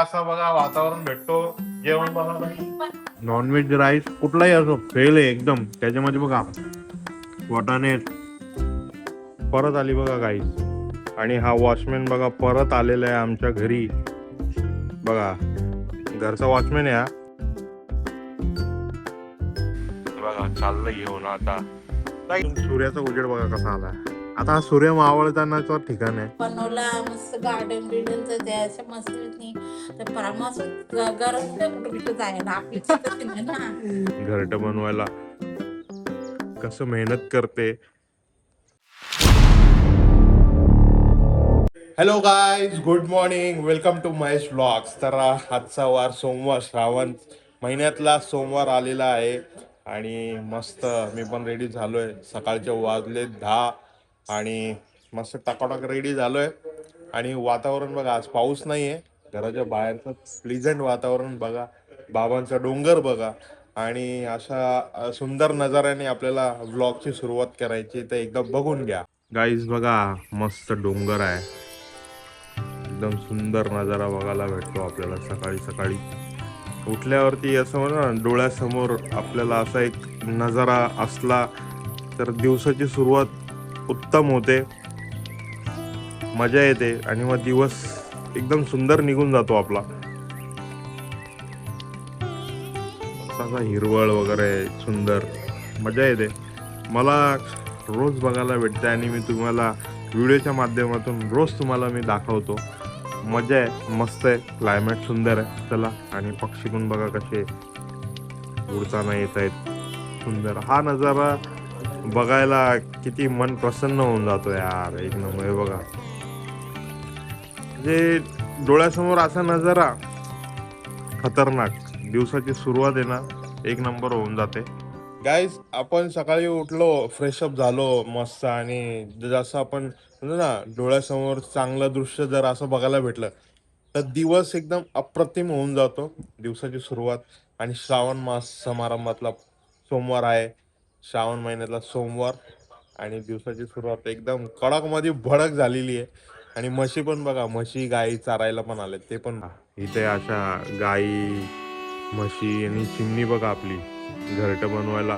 असं बघा वातावरण भेटतो जेवण बनवलं. नॉनव्हेज राईस कुठलाही असो फेल आहे एकदम. त्याच्यामध्ये बघा वाटाणे परत आली बघा गाईस. आणि हा वॉचमॅन बघा परत आलेला आहे आमच्या घरी. बघा घरचा वॉचमॅन आहे हा. बघा चाललं घेऊन आता. सूर्याचा उजेड बघा कसा आला. आता हा सूर्य मावळतानाच ठिकाण आहे. बनवला मस्त गार्डन बिल्डनचं ते असं मस्त तर परामर्श गरज नाही कुठं कुठं जायला आपली ना घरट बनवायला कसं मेहनत करते. Hello guys, good morning, welcome to Mahesh vlogs. तर आजचा वार सोमवार, श्रावण महिन्यातला सोमवार आलेला आहे. आणि मस्त मी पण रेडी झालोय. सकाळचे वाजले 10 आणि मस्त टाकाटाक रेडी झालोय. आणि वातावरण बघा, आज पाऊस नाही आहे. घराच्या बाहेरचं प्लीजंट वातावरण बघा, बाबांचा डोंगर बघा. आणि अशा सुंदर नजाऱ्याने आपल्याला व्लॉगची सुरुवात करायची, तर एकदा बघून घ्या गाईज. बघा मस्त डोंगर आहे, एकदम सुंदर नजारा बघायला भेटतो आपल्याला सकाळी सकाळी उठल्यावरती. असं म्हणा डोळ्यासमोर आपल्याला असा एक नजारा असला तर दिवसाची सुरुवात उत्तम होते, मजा येते आणि मग दिवस एकदम सुंदर निघून जातो आपला. असा हिरवळ वगैरे सुंदर मजा येते. मला रोज बघायला भेटते आणि मी तुम्हाला व्हिडिओच्या माध्यमातून रोज तुम्हाला मी दाखवतो. मजा आहे, मस्त आहे, क्लायमेट सुंदर आहे. चला, आणि पक्षी पण बघा कसे उडताना येत आहेत. सुंदर हा नजारा बघायला किती मन प्रसन्न होऊन जातो यार. एक नंबर बघा, म्हणजे डोळ्यासमोर असा नजारा खतरनाक. दिवसाची सुरुवात आहे ना, एक नंबर होऊन जाते. गाईज, आपण सकाळी उठलो, फ्रेशअप झालो मस्त, आणि जसं आपण ना डोळ्यासमोर चांगलं दृश्य जर असं बघायला भेटलं तर दिवस एकदम अप्रतिम होऊन जातो. दिवसाची सुरुवात. आणि श्रावण मास समारंभातला सोमवार आहे, श्रावण महिन्यातला सोमवार. आणि दिवसाची सुरुवात एकदम कडक मध्ये भडक झालेली आहे. आणि म्हशी पण बघा, म्हशी गाई चारायला पण आले ते पण. इथे अशा गाई म्हशी आणि चिमणी बघा आपली घरट बनवायला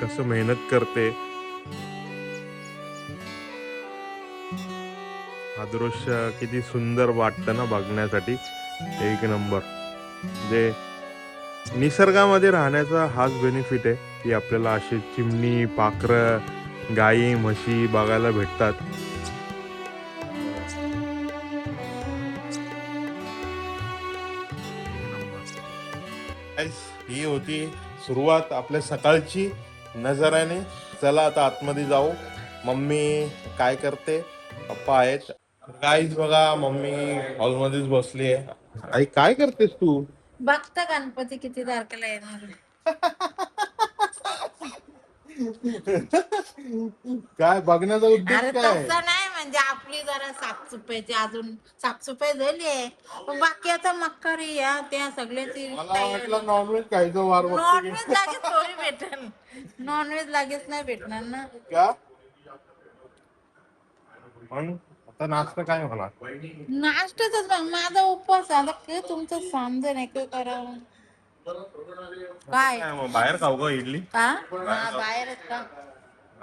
कसं मेहनत करते. हा दृश्य किती सुंदर वाटतं ना बघण्यासाठी, एक नंबर. म्हणजे निसर्गामध्ये राहण्याचा हाच बेनिफिट आहे की आपल्याला अशी चिमणी, पाखरं, गाई म्हशी बघायला भेटतात. ही होती सुरुवात आपल्या सकाळची नजाऱ्याने. चला आता आतमध्ये जाऊ. मम्मी काय करते, पप्पा आहेत. गाईज बघा, मम्मी हॉलमध्येच बसली आहे. आई काय करतेस तू? बघता गणपती किती तारखेला येणार. काय बघण्याचा उद्देश अरे काय? तसं नाही, म्हणजे आपली जरा साफसफाईची अजून साफसफाई झाली आहे. बाकी आता मक्कारी या त्या सगळ्याची मला वाटलं नॉनव्हेज खायचं वार बघतो की. नॉनव्हेज लागेच थोडी भेटल. नॉनव्हेज लागेच नाही भेटणार ना. का पण आता नाश्ता काय होणार? नाश्त्याच माझा उपवास आहे. आता काय तुमचं समजून आहे काय करावं. काय मग बाहेर खाऊ का इडली? का बाहेरच का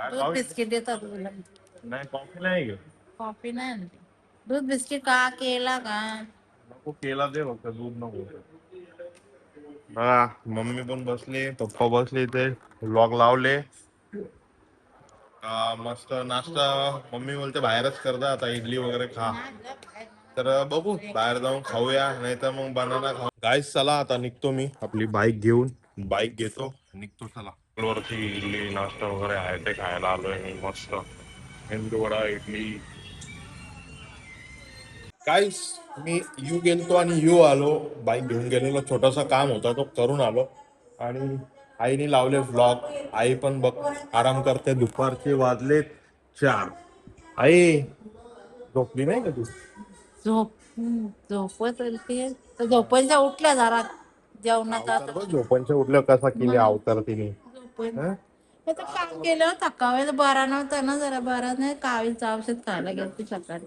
दूध बिस्किट देतात तुला. नाही, कॉफी नाही घेऊ. कॉफी नाही आणली, दूध बिस्किट का केला का नको, केला दे फक्त, दूध नको. बघा मम्मी पण बसली, पप्पा बसले, ते व्लॉग लावले. मस्त नाश्ता मम्मी बोलते बाहेरच करता आता, इडली वगैरे खा. तर बघू बाहेर जाऊन खाऊया, नाही तर मग बनाना खाऊ. गाईस चला आता निघतो मी आपली बाईक घेऊन. बाईक घेतो, निघतो. चला, वरती इडली नाश्ता वगैरे आहे ते खायला आलोय मी. मस्त मेंदू वडा, इडली. गाईस मी यू गेलतो आणि यू आलो. बाईक घेऊन गेलेलो, छोटासा काम होता तो करून आलो. आणि आईने लावले व्लॉग. आई पण बघ आराम करते. दुपारचे वाजले 4. आई झोपली नाही का तू? झोपत होती तर झोपायच्या उठल्या जरा जेवणाचा झोपांच्या उठल्या कसा केली अवतार तिने. काम केलं थकावे बरा नव्हता ना, जरा बरा नाही. कावीचं औषध खायला गेलती सकाळी.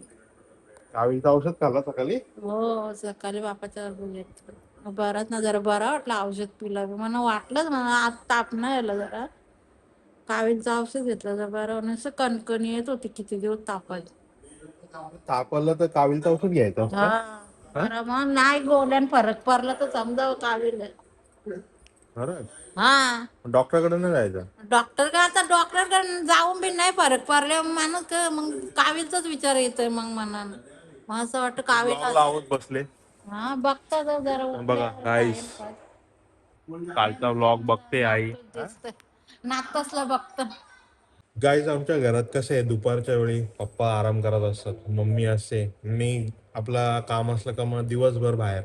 कावीळचं औषध खाल्ला सकाळी? हो सकाळी बापाच्या घेतलं बरंच ना जरा बरं वाटलं औषध पिलं मला वाटलंच मला आज ताप नाही आला जरा कावीळचं औषध घेतलं जरा बरं असं कणकणी येत होती किती दिवस तापायची. ताप आला तर कावीळचं औषध घ्यायचं असतं. हा बरं मग नाही गोल्यान फरक पडला तर समजा कावीळ आहे. खरं? हा डॉक्टरकडे नाही जायचं? डॉक्टर का आता डॉक्टरकडे जाऊन बी नाही फरक पडले माणूस मग कावीळचाच विचार येतोय मग मनानं मग असं वाटतं कावीळ Vlog लावत बसले. हा बघता तर जरा बघा गाईस, कालचा व्लॉग बघते आई. नातसला बघत गाईज आमच्या घरात कसं आहे, दुपारच्या वेळी पप्पा आराम करत असतात, मम्मी असते, मी आपला काम असलं का मग दिवसभर बाहेर.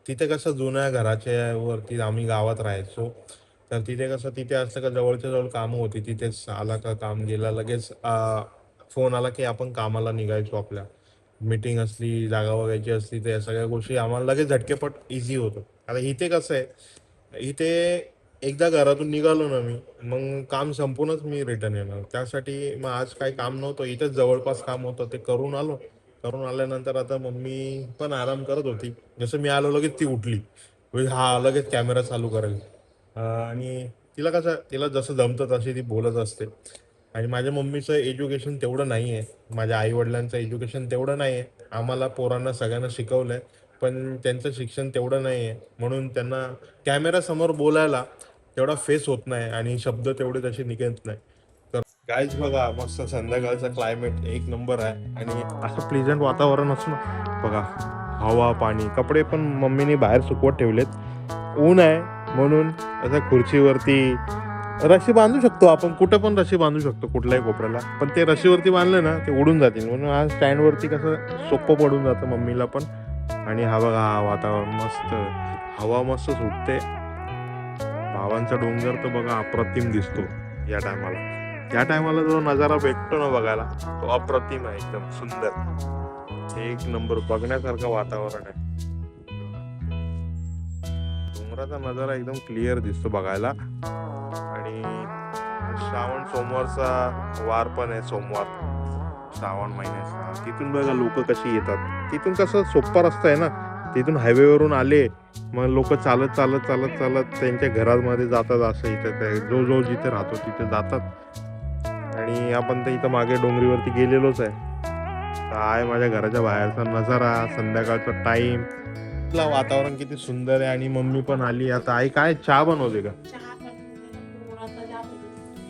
तिथे कसं जुन्या घराच्या वरती आम्ही गावात राहायचो, तर तिथे कसं तिथे असलं का जवळच्या जवळ कामं होती, तिथेच आला का काम गेला लगेच फोन आला की आपण कामाला निघायचो. आपल्या मीटिंग असली, जागा बघायची असली, तर या सगळ्या गोष्टी आम्हाला लगेच झटकेपट इझी होतं. आता इथे कसं आहे, इथे एकदा घरातून निघालो ना मी, मग काम संपूनच मी रिटर्न येणार. त्यासाठी मग आज काही काम नव्हतं, इथेच जवळपास काम होतं, ते करून आलो. करून आल्यानंतर आता मम्मी पण आराम करत होती. जसं मी आलो लगेच ती उठली, म्हणजे हा लगेच कॅमेरा चालू करेल. आणि तिला जसं जमतं तशी ती बोलत असते. आणि माझ्या मम्मीचं एज्युकेशन तेवढं नाही आहे, माझ्या आईवडिलांचं एज्युकेशन तेवढं नाही आहे. आम्हाला पोरांना सगळ्यांना शिकवलं आहे, पण त्यांचं शिक्षण तेवढं नाही आहे, म्हणून त्यांना कॅमेरासमोर बोलायला तेवढा फेस होत नाही आणि शब्द तेवढे तसे निघत नाही. तर गाईज बघा, मस्त संध्याकाळचा क्लायमेट एक नंबर आहे आणि असं प्लेझंट वातावरण असं ना बघा, हवा पाणी. कपडे पण मम्मीने बाहेर सुकवत ठेवलेत, ऊन आहे म्हणून. असं खुर्चीवरती रशी बांधू शकतो आपण, कुठे पण रशी बांधू शकतो कुठल्याही कोपऱ्याला, पण ते रशीवरती बांधले ना ते उडून जातील, म्हणून आज स्टँडवरती कसं सोपं पडून जातं मम्मीला पण. आणि हा बघा, हा वातावरण मस्त, हवा मस्त सुटते. भावांचा डोंगर तर बघा अप्रतिम दिसतो या टायमाला. या टायमाला जो नजारा भेटतो ना बघायला, तो अप्रतिम आहे, एकदम सुंदर, एक नंबर बघण्यासारखं वातावरण आहे. डोंगराचा नजारा एकदम क्लिअर दिसतो बघायला. आणि श्रावण सोमवारचा वार पण आहे, सोमवार श्रावण महिन्याचा. तिथून बघा लोक कशी येतात, तिथून कसं सोपा रस्ता आहे ना, तिथून हायवेवरून आले मग लोक चालत चालत चालत चालत त्यांच्या घरामध्ये जातात. असं इथं जो जिथे राहतो तिथे जातात. आणि आपण तर इथं मागे डोंगरीवरती गेलेलोच आहे. काय माझ्या घराच्या बाहेरचा नजारा, संध्याकाळचा टाइम, वातावरण किती सुंदर आहे. आणि मम्मी पण आली. आता आई काय चहा बनवते का?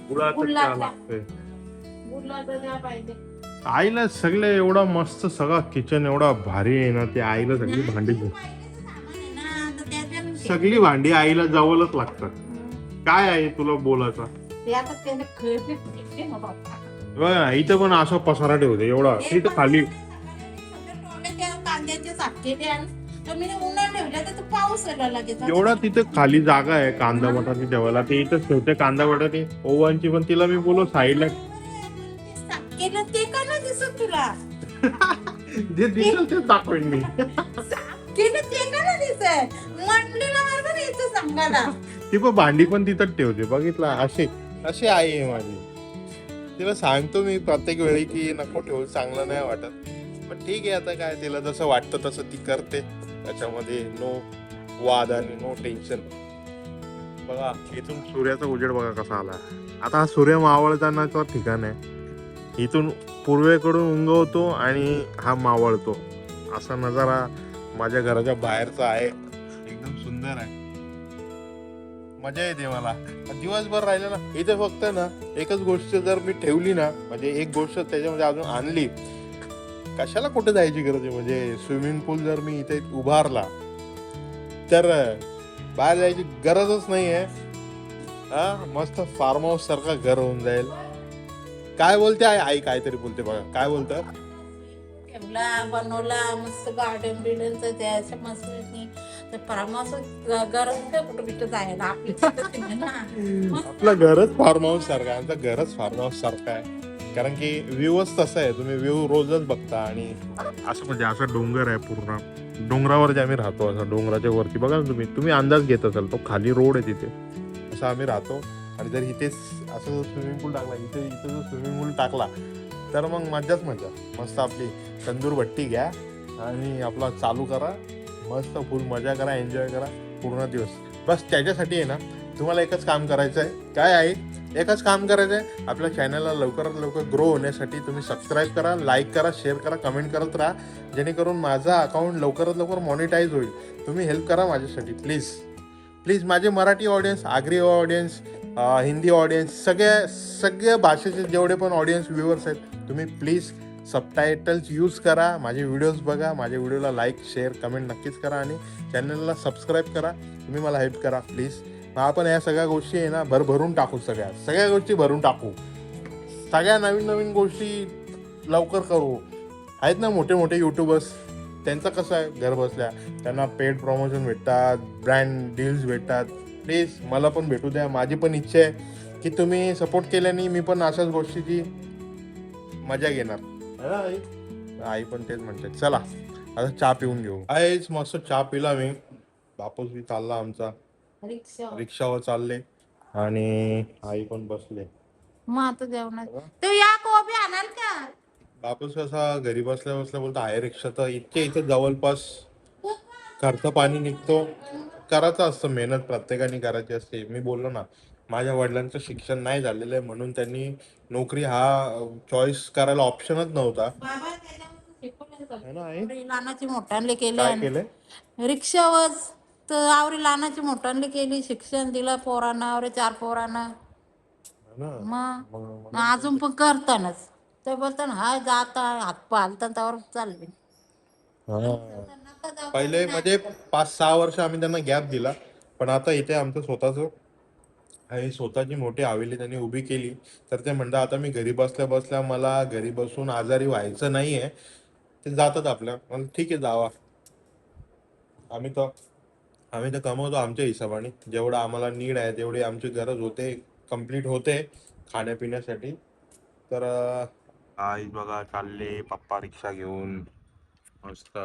गुळाचा चहा लागतोय आईला. सगळे एवढा मस्त, सगळा किचन एवढा भारी आहे ना, ते आईला सगळी भांडी, सगळी भांडी आईला जवळच लागतात. काय आहे तुला बोलायचं? बघा इथं पण असा पसारा ठेवते एवढा, इथं खाली कांद्याचे साखरे उन्हात ठेवल्या तर पाऊस यायला लागेल. एवढा तिथे खाली जागा आहे कांदा बटाटे ठेवायला, ते इथंच ठेवते कांदा बटाटे ओवांची. पण तिला मी बोलो साईडला केलं ते का नाही दिसत तुला? जे दिसेल ते दाखवेन मी. केलं ते का नाही दिसत? म्हटलेलं बरोबर यायचं सांगायला. ती पण भांडी पण तिथंच ठेवते, बघितला. अशी आई आहे माझी. तिला सांगतो मी प्रत्येक वेळी की नको ठेवू, चांगलं नाही वाटत. पण ठीक आहे, आता काय, तिला जसं वाटतं तसं ती करते. त्याच्यामध्ये नो वाद आणि नो टेन्शन. बघा इथून सूर्याचा उजेड बघा कसा आला. आता हा सूर्य मावळतानाचं ठिकाण आहे. इथून पूर्वेकडून उगवतो आणि हा मावळतो. असा नजारा माझ्या घराच्या बाहेरचा आहे, एकदम सुंदर आहे. मजा येते मला दिवसभर राहिलं ना इथे. फक्त ना एकच गोष्ट जर मी ठेवली ना, म्हणजे एक गोष्ट त्याच्यामध्ये अजून आणली, कशाला कुठे जायची गरज आहे. म्हणजे स्विमिंग पूल जर मी इथे उभारला तर बाहेर जायची गरजच नाही आहे. हा मस्त फार्म हाऊस सारखा घर होऊन जाईल. काय बोलते आई? काहीतरी बोलते बघा, काय बोलतात? बनवला मस्त गार्डन बिल्डनचं त्याच्या मस्त फार्म हाऊस गरज कुठं जायला आपलं घरच फार्म हाऊस सारखं आहे. आमचं घरच फार्म हाऊस सारखं आहे, कारण की व्ह्यूच तसं आहे. तुम्ही व्ह्यू रोजच बघता. आणि असं म्हणजे असा डोंगर आहे, पूर्ण डोंगरावर जे आम्ही राहतो, असं डोंगराच्या वरती बघा ना तुम्ही अंदाज घेत असाल, तो खाली रोड आहे तिथे, असं आम्ही राहतो. आणि जर इथे असं स्विमिंग पूल टाकला, इथे जर स्विमिंग पूल टाकला तर मग मजाच मजा. मस्त आपली तंदूर भट्टी घ्या आणि आपला चालू करा, मस्त फुल मजा करा, एन्जॉय करा पूर्ण दिवस. बस त्याच्यासाठी आहे ना तुम्हाला एकच काम करायचं आहे. काय आहे? एकच काम करायचं आहे. आपल्या चॅनलला लवकरात लवकर ग्रो होण्यासाठी तुम्ही सबस्क्राईब करा, लाईक करा, शेअर करा, कमेंट करत राहा, जेणेकरून माझा अकाउंट लवकरात लवकर मॉनिटाईज होईल. तुम्ही हेल्प करा माझ्यासाठी प्लीज प्लीज. माझे Marathi audience, Agri audience, Hindi audience, सगळ्या भाषेचे जेवढे पण ऑडियन्स व्ह्युअर्स आहेत, तुम्ही प्लीज सबटायटल्स यूज करा, माझे व्हिडिओज बघा, माझ्या व्हिडिओला लाईक शेअर कमेंट नक्कीच करा आणि चॅनलला सबस्क्राईब करा. तुम्ही मला हेल्प करा प्लीज. मग आपण या सगळ्या गोष्टी आहे ना भरून टाकू, सगळ्या गोष्टी भरून टाकू, सगळ्या नवीन नवीन गोष्टी लवकर करू. आहेत ना मोठे मोठे यूट्यूबर्स, त्यांचं कसं आहे घर बसल्या त्यांना पेड प्रमोशन भेटतात, ब्रँड डील्स भेटतात. प्लीज मला पण भेटू द्या. माझी पण इच्छा आहे की तुम्ही सपोर्ट केल्याने मी पण अशाच गोष्टीची मजा घेणार. है ना आई? आई पण तेच म्हणते. चला आता चहा पिऊन घेऊ. आईच मस्त चहा पिला मी. बापूस बी चालला आमचा, रिक्षावर चालले आणि आई पण बसले. मग आता जेवणात तो या कोबी आणाल का? बापूस कसा घरी बसल्या बसल्या बोलतो आहे रिक्षा, तर इथे जवळपास खर्च पाणी निघतो. करायचं असतं, मेहनत प्रत्येकाने करायची असते. मी बोललो ना माझ्या वडिलांचं शिक्षण नाही झालेलं आहे म्हणून त्यांनी नोकरी हा चॉईस करायला ऑप्शनच नव्हता. है ना आई? लहानाची मोठ्यांले केले काय आणि केलंय? रिक्षावर तर आवरी लहानाची मोठ्यांले केली, शिक्षण दिलं पोरांना, आवरे 4 पोरांना. है ना? मग अजून पण करतानाच ते बोलताना हाय जाता हातपाय हालतात त्यावर चालले. पहिले म्हणजे 5-6 वर्ष आम्ही त्यांना गॅप दिला, पण आता इथे आमचं स्वतःच आणि स्वतःची मोठी हवेली त्यांनी उभी केली. तर ते म्हणतात आता मी घरी बसल्या बसल्या मला घरी बसून आजारी व्हायचं नाहीये. ते जातात आपल्या. मला ठीक आहे जावा. आम्ही तर आम्ही तर कमवतो आमच्या हिशोबाने, जेवढं आम्हाला नीड आहे जेवढी आमची गरज होते कम्प्लीट होते खाण्यापिण्यासाठी. तर आई बघा चालले पप्पा रिक्षा घेऊन, मस्त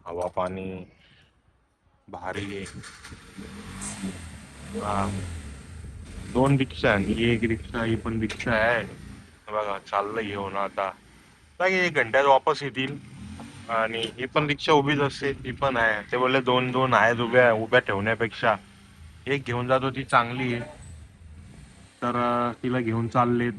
हवा पाणी भारी. हा, 2 रिक्षा आहे. ही एक रिक्षा, ही पण रिक्षा आहे बघा. चाललं घेऊन आता बाकी 1 घंट्यात वापस येतील. आणि ही पण रिक्षा उभीच असते, ती पण आहे. ते बोलले 2-2 आहेत उभ्या उभ्या ठेवण्यापेक्षा एक घेऊन जातो ती चांगली आहे. तर तिला घेऊन चाललेत.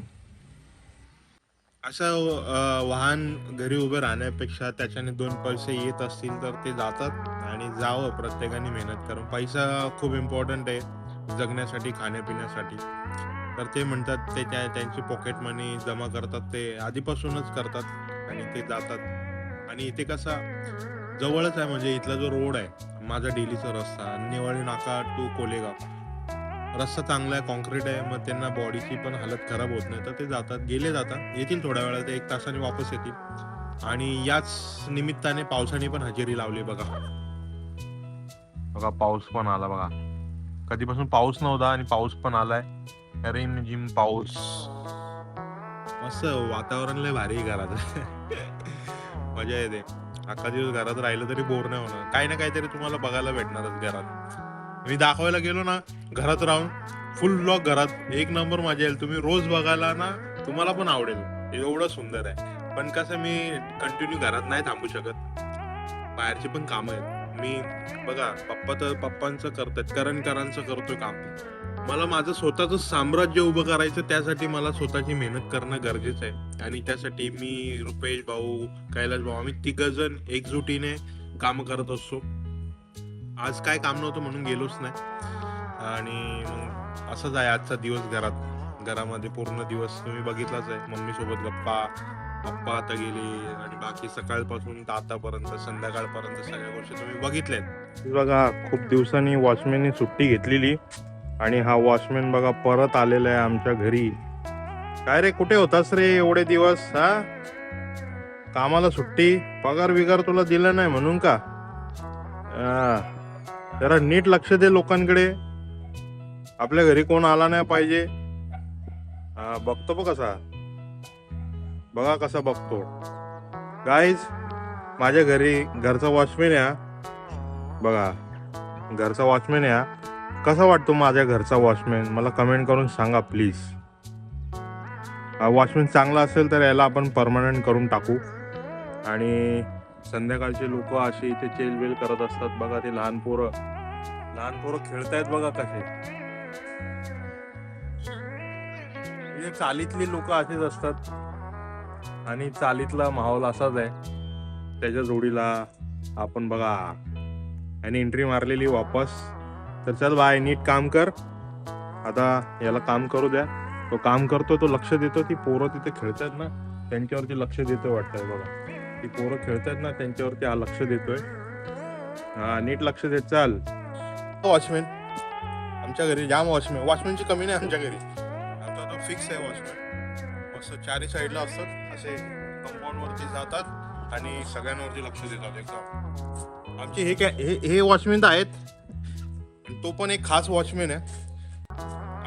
असं वाहन घरी उभे राहण्यापेक्षा त्याच्याने 2 पैसे येत असतील तर ते जातात आणि जावं प्रत्येकाने मेहनत करून. पैसा खूप इम्पॉर्टंट आहे जगण्यासाठी, खाण्यापिण्यासाठी. तर ते म्हणतात ते त्यांची पॉकेट मनी जमा करतात, ते आधीपासूनच करतात आणि ते जातात. आणि इथे कसा जवळच आहे, म्हणजे इथला जो रोड आहे माझा डेलीचा रस्ता निवळी नाका टू कोलेगाव, रस्ता चांगला आहे, कॉन्क्रीट आहे. मग त्यांना बॉडीची पण हालत खराब होत नाही, तर ते जातात, जातात, येतील थोड्या वेळात, 1 तासाने वापस येतील. आणि याच निमित्ताने पावसाने पण हजेरी लावली बघा. बघा पाऊस पण आला बघा. कधीपासून पाऊस नव्हता आणि पाऊस पण आलाय. रिमझिम पाऊस. मस्त वातावरण लय भारी घरात. मजा येते. अख्खा दिवस घरात राहिलं तरी बोर नाही होणार. काही ना काहीतरी तुम्हाला बघायला भेटणारच घरात. मी दाखवायला गेलो ना घरात राहून फुल ब्लॉग घरात 1 नंबर मजा येईल. तुम्ही रोज बघायला ना तुम्हाला पण आवडेल, एवढं सुंदर आहे. पण कसं मी कंटिन्यू घरात नाही थांबू शकत, बाहेरची पण कामं आहेत. मी बघा पप्पा तर पप्पांचं करतात, करांचं करतोय काम. मला माझं स्वतःचं साम्राज्य उभं करायचं, त्यासाठी मला स्वतःची मेहनत करणं गरजेचं आहे. आणि त्यासाठी मी, रुपेश भाऊ, कैलाश भाऊ, आम्ही 3 जण एकजुटीने काम करत असतो. आज काय काम नव्हतं म्हणून गेलोच नाही. आणि मग असंच आहे आजचा दिवस घरामध्ये पूर्ण दिवस तुम्ही बघितलाच आहे. मम्मी सोबत गप्पा, पप्पा आता गेले आणि बाकी सकाळपासून आतापर्यंत संध्याकाळपर्यंत सगळ्या गोष्टी तुम्ही बघितल्यात. बघा खूप दिवसांनी वॉचमॅननी सुट्टी घेतलेली आणि हा वॉचमॅन बघा परत आलेला आहे आमच्या घरी. काय रे कुठे होतास रे एवढे दिवस? हा, कामाला सुट्टी, पगार बिगार तुला दिला नाही म्हणून का? जरा नीट लक्ष दे लोकांकडे. आपल्या घरी कोण आला नाही पाहिजे. बघतो बघा कसा बघतो. गाईज माझ्या घरचा वॉचमॅन या बघा, घरचा वॉचमॅन या. कसा वाटतो माझ्या घरचा वॉचमॅन मला कमेंट करून सांगा प्लीज. वॉचमॅन चांगला असेल तर याला आपण परमनंट करून टाकू. आणि संध्याकाळचे लोक असे इथे चेलबेल करत असतात बघा. ते लहान पोरं खेळतायत बघा कसे. म्हणजे चालीतली लोक असेच असतात आणि चालीतला माहोल असाच आहे. त्याच्या जोडीला आपण बघा आणि एंट्री मारलेली वापस. तर चल बाय, नीट काम कर. आता याला काम करू द्या. तो काम करतो, तो लक्ष देतो. ती पोरं तिथे खेळतात ना त्यांच्यावरती लक्ष देतोय वाटतंय बघा. ती पोरं खेळतात ना त्यांच्यावरती हा लक्ष देतोय. हा, नीट लक्ष देत चाल. वॉचमॅन आमच्या घरी जाम वॉचमॅनची कमी नाही आमच्या घरी. आमचा तो फिक्स आहे वॉचमॅन. मस्त चारी साईडला असतात, असे कंपाऊंड वरती जातात आणि सगळ्यांवरती लक्ष देतात एकदम. आमचे हे वॉचमॅन तर आहेत. तो पण एक खास वॉचमॅन आहे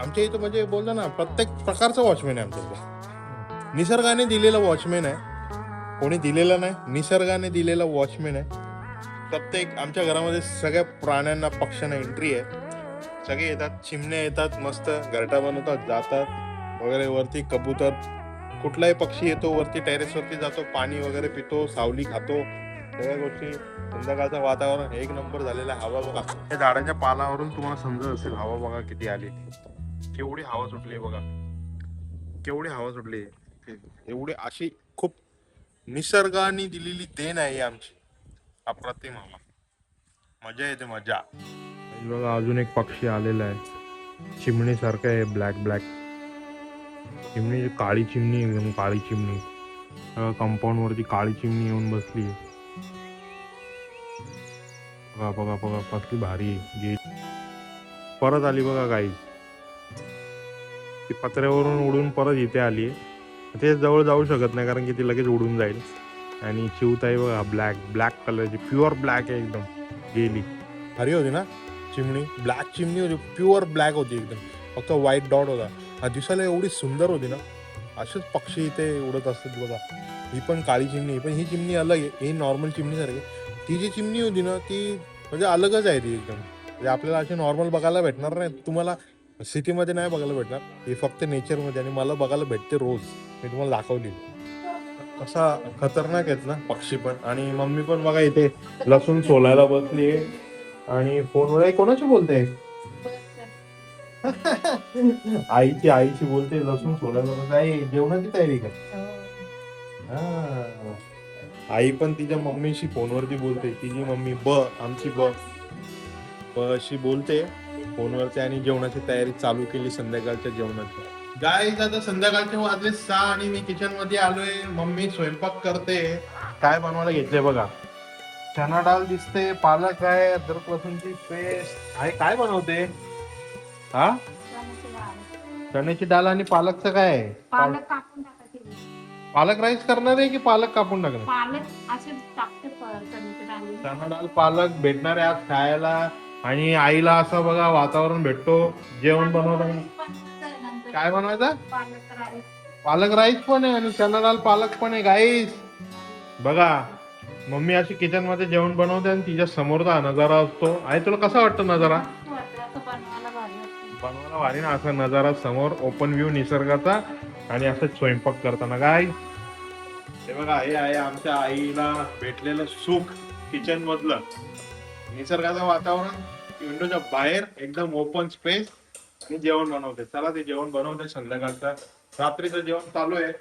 आमच्या इथं. म्हणजे बोलतो ना, प्रत्येक प्रकारचा वॉचमॅन आहे आमच्या इथं. निसर्गाने दिलेला वॉचमॅन आहे, कोणी दिलेला नाही, निसर्गाने दिलेला वॉचमॅन आहे. प्रत्येक आमच्या घरामध्ये सगळ्या प्राण्यांना पक्ष्यांना एंट्री आहे. सगळे येतात, चिमण्या येतात, मस्त घरटा बनवतात, जातात वगैरे. वरती कबूतर, कुठलाही पक्षी येतो वरती, टेरेसवरती जातो, पाणी वगैरे पितो, सावली खातो, सगळ्या गोष्टी. संध्याकाळचं वातावरण एक नंबर झालेलं आहे. हवा बघा, त्या झाडाच्या पालावरून तुम्हाला समजत असेल हवा बघा किती आली. केवढी हवा सुटली बघा, केवढी हवा सुटली. एवढी अशी खूप निसर्गाने दिलेली देण आहे आमची. अप्रतिम हवा, मजा येते मजा. बघा अजून एक पक्षी आलेला आहे, चिमणी सारखं आहे, ब्लॅक चिमणी, काळी चिमणी, एकदम काळी चिमणी. कंपाऊंड वरती काळी चिमणी येऊन बसली. बघा बघा बघा कसली भारी गेली. परत आली बघा गाई. ती पत्र्यावरून उडून परत इथे आली. ते जवळ जाऊ शकत नाही कारण की ती लगेच उडून जाईल. आणि चिवताई बघा, ब्लॅक कलरची, प्युअर ब्लॅक आहे एकदम. गेली. भारी होती ना चिमणी, ब्लॅक चिमणी होती, प्युअर ब्लॅक होती एकदम. फक्त व्हाईट डॉट होता. दिसायला एवढी सुंदर होती ना. असेच पक्षी इथे उडत असतात बघा. ही पण काळी चिमणी, पण ही चिमणी अलग आहे. ही नॉर्मल चिमणी सारखी. ती जी चिमणी होती ना ती म्हणजे अलगच आहे ती एकदम. म्हणजे आपल्याला अशी नॉर्मल बघायला भेटणार नाही, तुम्हाला सिटीमध्ये नाही बघायला भेटणार. हे फक्त नेचरमध्ये, आणि मला बघायला भेटते रोज. मी तुम्हाला दाखवली. कसा खतरनाक आहेत ना पक्षी पण. आणि मम्मी पण बघा इथे लसूण सोलायला बसली आणि फोनवर कोणाशी बोलते. आईची बोलते, लसूण सोलायला. काय जेवणाची तयारी का. आई पण तिच्या मम्मीशी फोनवरती बोलते. तिची मम्मी आमची अशी बोलते फोनवरती, आणि जेवणाची तयारी चालू केली संध्याकाळच्या जेवणाची. गाईज आता संध्याकाळचे वाजले 6 आणि मी किचन मध्ये आलोय. मम्मी स्वयंपाक करते. काय बनवायला घेतले बघा. चना डाळ दिसते, पालक आहे, अद्रक लसूणची पेस्ट आहे. काय बनवते हा. चण्याची डाळ आणि पालकचं काय आहे. पालक कापून टाकायचे. पालक राईस करणार आहे की पालक कापून टाकणार. पालक असे टाकते चना डाळ पालक भेटणार आहे आज खायला. आणि आईला असं बघा वातावरण भेटतो जेवण बनवलं. काय बनवायचं. पालक राईस पण आहे आणि चना डाळ पालक पण आहे गाईस. बघा मम्मी अशी किचन मध्ये जेवण बनवते आणि तिच्या समोरचा नजारा असतो. आई तुला कसा वाटतो नजारा. बनवायला भारी ना असा नजारा समोर, ओपन व्ह्यू निसर्गाचा. आणि असं स्वयंपाक करताना काय हे बघा, हे आहे आमच्या आईला भेटलेलं सुख. किचन मधलं निसर्गाचं वातावरण, विंडोच्या बाहेर एकदम ओपन स्पेस, आणि जेवण बनवते. चला ते जेवण बनवते संध्याकाळचं. रात्रीचं जेवण चालू आहे.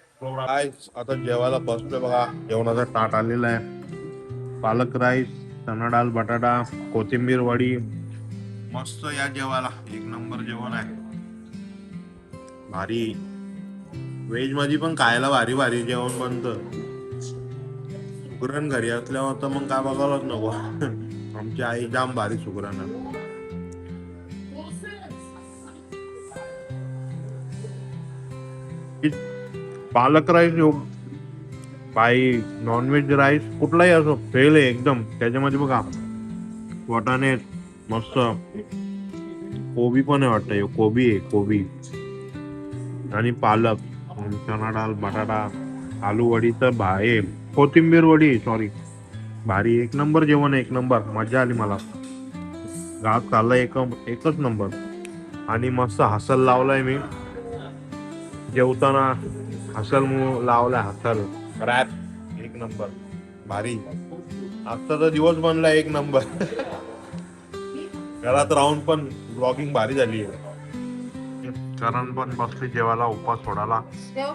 आता जेवायला बसलोय बघा. जेवणाचा ताट आलेला आहे. पालक राईस, चना डाळ, बटाटा, कोथिंबीर वडी. मस्त या जेवायला, एक नंबर जेवण आहे. भारी. व्हेज मध्ये पण खायला भारी जेवण बनतं. सुगरण घरी असल्यावर तर मग काय बघायलाच नको. आमची आई जाम भारी सुगरण. पालक राईस बाई, नॉनव्हेज राईस कुठलाही असो फेल आहे एकदम. त्याच्यामध्ये बघा वाटाणे मस्त, कोबी पण आहे वाटतं, कोबी आणि पालक, चना डाळ, बटाटा, आलू वडी तर भाई, कोथिंबीर वडी सॉरी, भारी. एक नंबर जेवण, एक नंबर. मजा आली मला. घास खाल्ला एकच नंबर. आणि मस्त हसल लावलाय मी जेवताना. हसल लावलाय हसल रॅप एक नंबर भारी. आजचा दिवस बनला एक नंबर. घरात राहून पण ब्लॉगिंग भारी झाली आहे. करण पण बसली जेवायला उपास सोडायला. देव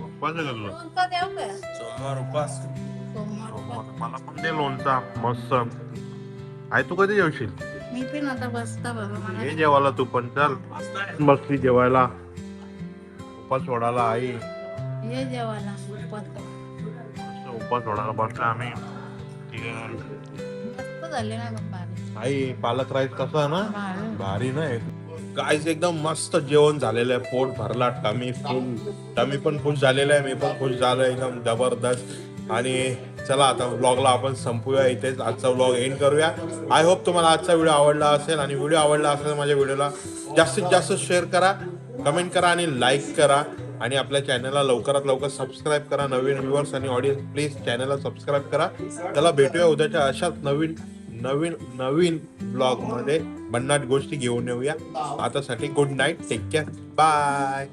उपास आहे का तुला? लोणचं देव काय? सोमवार उपास. सोमवार मला पण दे लोणचा मस्त. आई तू कधी जेवशील? मी पण आता बसता बाबा मला ये जेवायला तू पण चल. बसली जेवायला उपास सोडायला आई. ये जेवायला उपवास. उपास सोडायला बसला आम्ही. ठीक आहे. मस्त झाले ना मग भारी. आई पालक राईस कसा आहे ना भारी. भारी नाही गाईस एकदम मस्त जेवण झालेलं आहे. पोट भरला टमी पण खुश झालेला आहे. मी पण खुश झालोय एकदम जबरदस्त. आणि चला आता व्लॉगला आपण संपूया इथेच. आजचा व्लॉग एंड करूया. आय होप तुम्हाला आजचा व्हिडिओ आवडला असेल. आणि व्हिडिओ आवडला असेल तर माझ्या व्हिडिओला जास्तीत जास्त शेअर करा, कमेंट करा आणि लाईक करा. आणि आपल्या चॅनलला लवकरात लवकर सबस्क्राईब करा. नवीन व्ह्युअर्स आणि ऑडियन्स प्लीज चॅनलला सबस्क्राईब करा. त्याला भेटूया उद्याच्या अशाच नवीन नवीन नवीन ब्लॉग मध्ये भन्नाट गोष्टी घेऊन येऊया. आतासाठी good night, take care, bye.